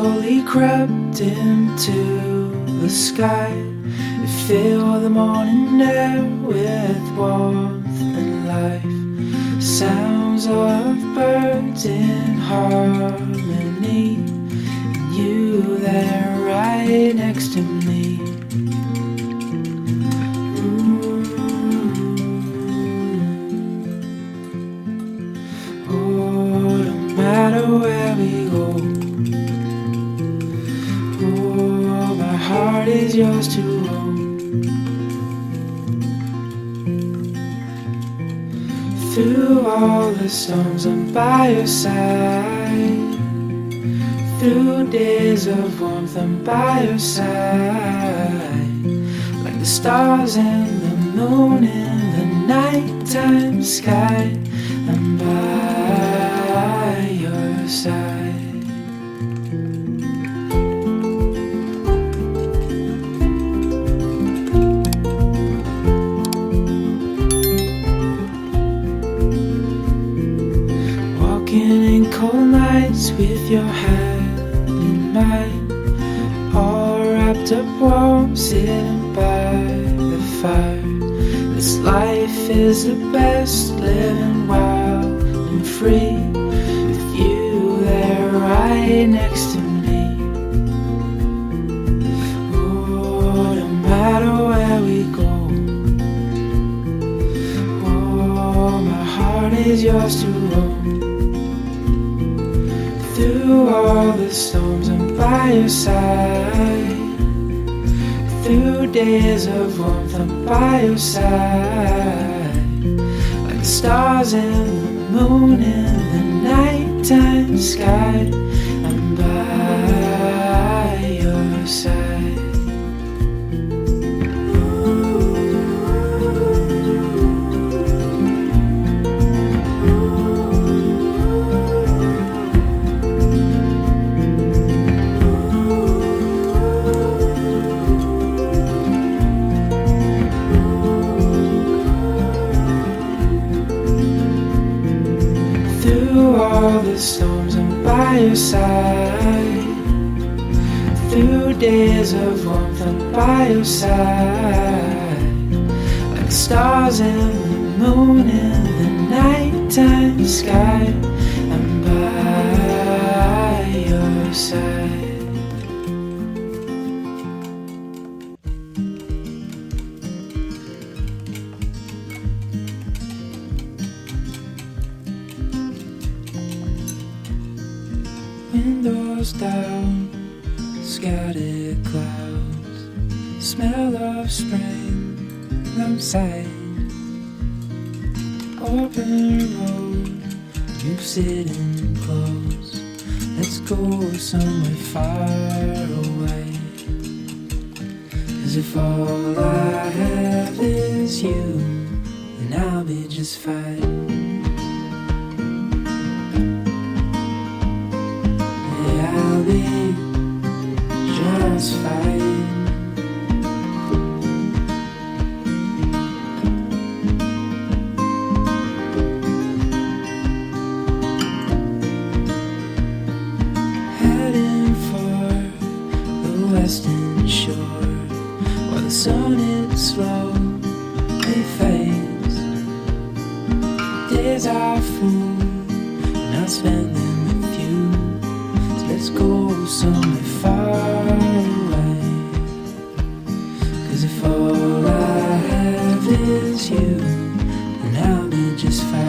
slowly crept into the sky. It filled the morning air with warmth and life. Sounds of birds in harmony, and you there right next to me. Oh, no matter where we go, oh, my heart is yours to hold. Through all the storms, I'm by your side. Through days of warmth, I'm by your side. Like the stars and the moon in the nighttime sky, I'm by your side. Walking in cold nights with your hand in mine, all wrapped up warm, sitting by the fire. This life is the best, living wild and free, with you there right next to me. Oh, no matter where we go, oh, my heart is yours to hold. Through all the storms, I'm by your side. Through days of warmth, I'm by your side. Like the stars and the moon in the nighttime sky, I'm by your side. Through all the storms, I'm by your side. Through days of warmth, I'm by your side. Like the stars and the moon in the nighttime sky, I'm by your side. Windows down, scattered clouds, smell of spring outside. Open road, you sitting close. Let's go somewhere far away. 'Cause if all I have is you, then I'll be just fine. I'll be just fine. Heading for the western shore, while the sun it slowly fades. Days are full, and I'll spend them with you. Let's go somewhere far away. 'Cause if all I have is you, then I'll be just fine.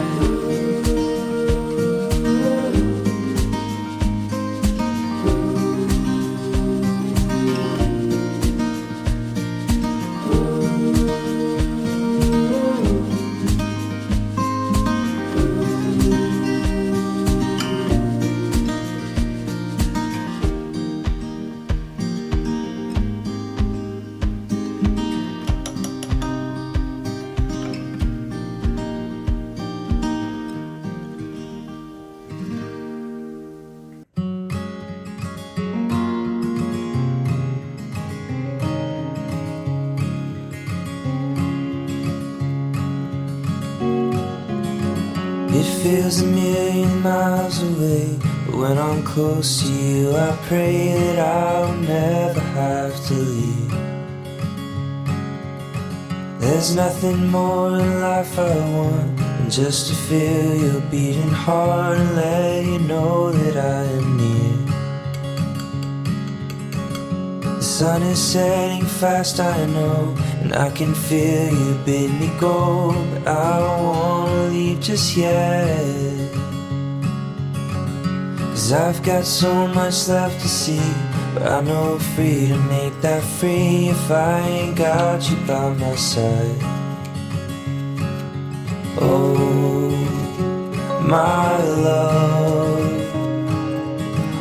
It feels a million miles away, but when I'm close to you, I pray that I'll never have to leave. There's nothing more in life I want than just to feel your beating heart and let you know that I am near. The sun is setting fast, I know, and I can feel you bid me go, but I don't wanna leave just yet. 'Cause I've got so much left to see, but I know freedom ain't that free if I ain't got you by my side. Oh, my love,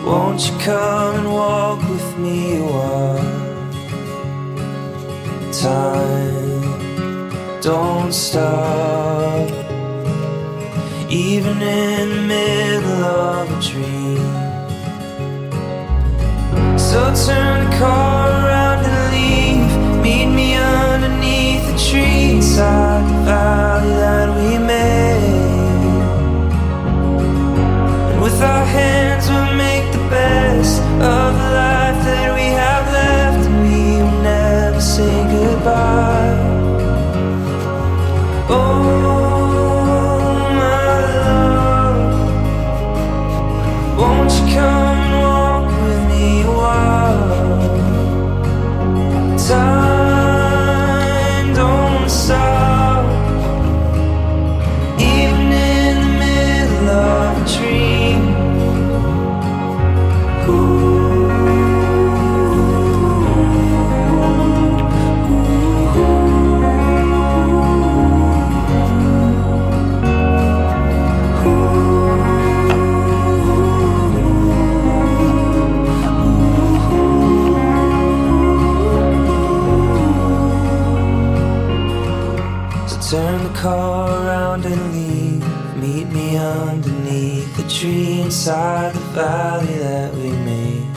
won't you come and walk with me a while? Time don't stop, even in the middle of a dream. So turn the car around and leave. Meet me underneath the tree inside the valley that we made. And with our hands we'll make the best of the life that we have left, and we will never say goodbye. Oh, my love, won't you come and walk with me a while? Time don't stop, even in the middle of a dream. Turn the car around and leave. Meet me underneath the tree inside the valley that we made.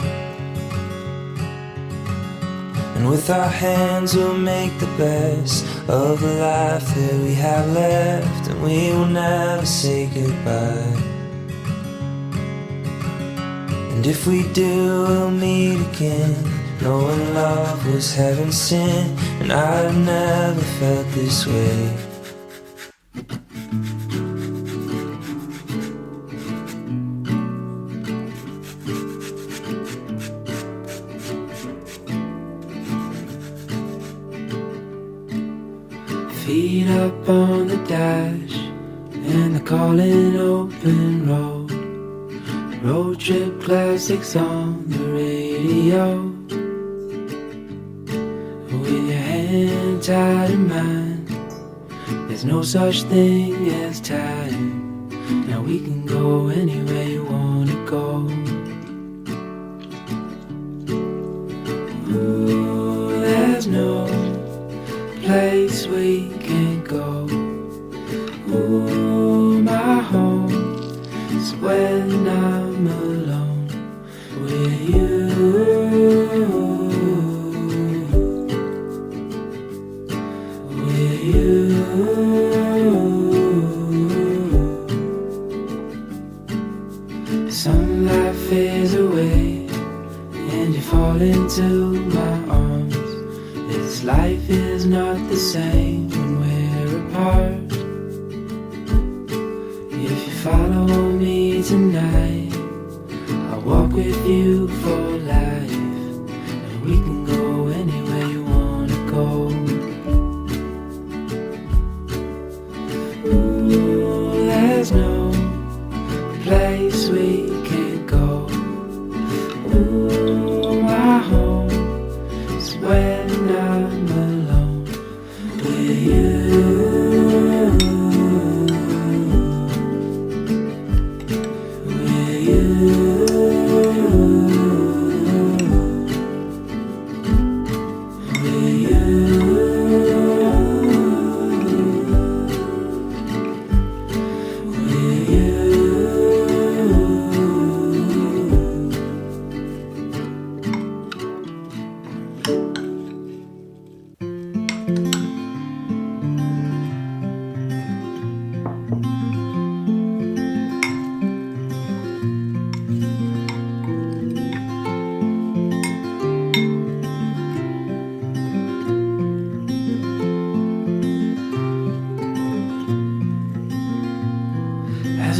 And with our hands we'll make the best of the life that we have left, and we will never say goodbye. And if we do, we'll meet again, knowing love was heaven sent, and I've never felt this way. Feet up on the dash, and the calling open road. Road trip classics on the radio. With your hand tied in mine, there's no such thing as time. Now we can go anywhere you wanna go. Ooh, there's no place we can't go. Ooh, my home is when I'm alone with you. With you. Sunlight fades away and you fall into my arms. This life is not the same when we're apart. If you follow me tonight, I'll walk with you for life, and we can go anywhere you wanna go. Ooh, there's no place we can't go. Ooh, my home is when I'm alone with you. With you. With you.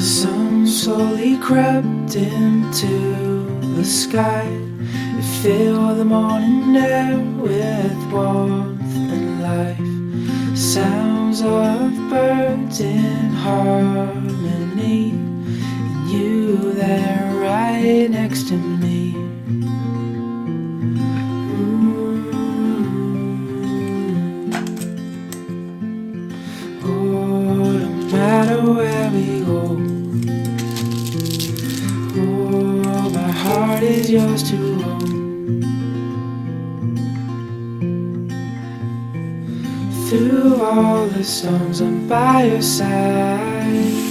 sun slowly crept into the sky. It filled the morning air with warmth and life. Sounds of birds in harmony, and you there right next to me. Oh, no matter where we go, oh, my heart is yours to own. Through all the storms, I'm by your side.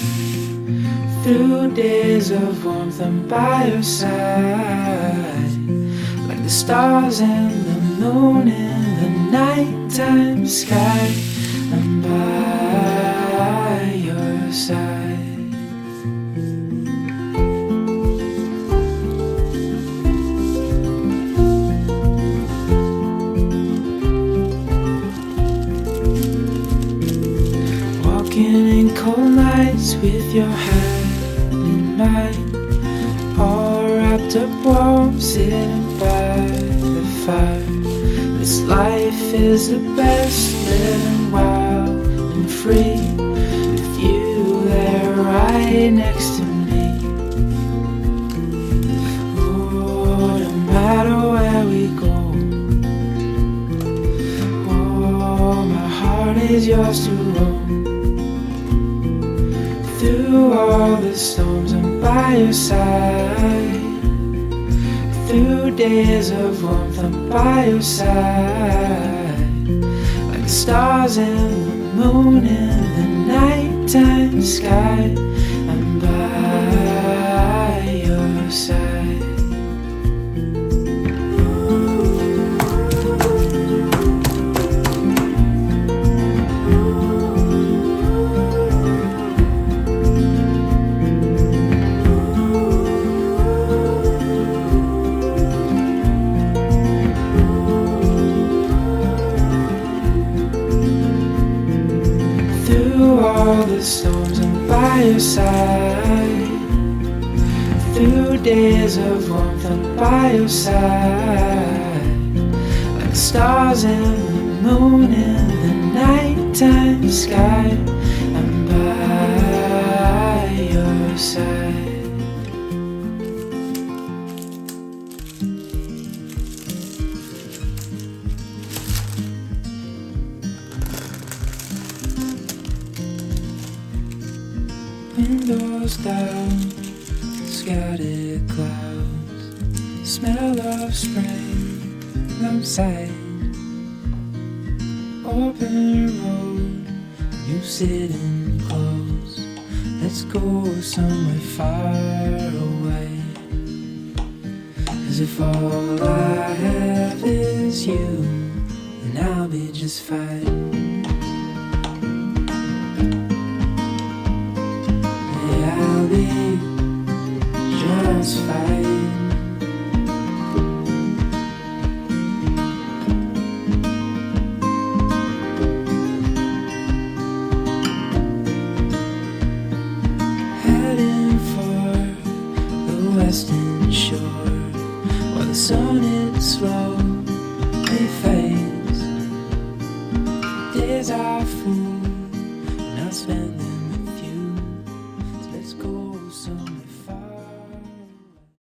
Through days of warmth, I'm by your side. Like the stars and the moon in the nighttime sky, I'm by your side. Walking in cold nights with your hand in mine, all wrapped up warm, sitting by the fire. This life is the best, living wild and free, with you there right next to me. Oh, no matter where we go, oh, my heart is yours to own. Through all the storms, I'm by your side. Through days of warmth, I'm by your side. Like the stars and the moon in the nighttime sky, I'm by your side. Through all the storms, I'm by your side. Through days of warmth, I'm by your side. Like the stars and the moon in the nighttime sky, I'm by your side. Windows down, scattered clouds, smell of spring outside. Open road, you sitting close. Let's go somewhere far away. As if all I have is you, then I'll be just fine. I'll be just fine. Heading for the western shore, while the sun it slowly fades. Days are full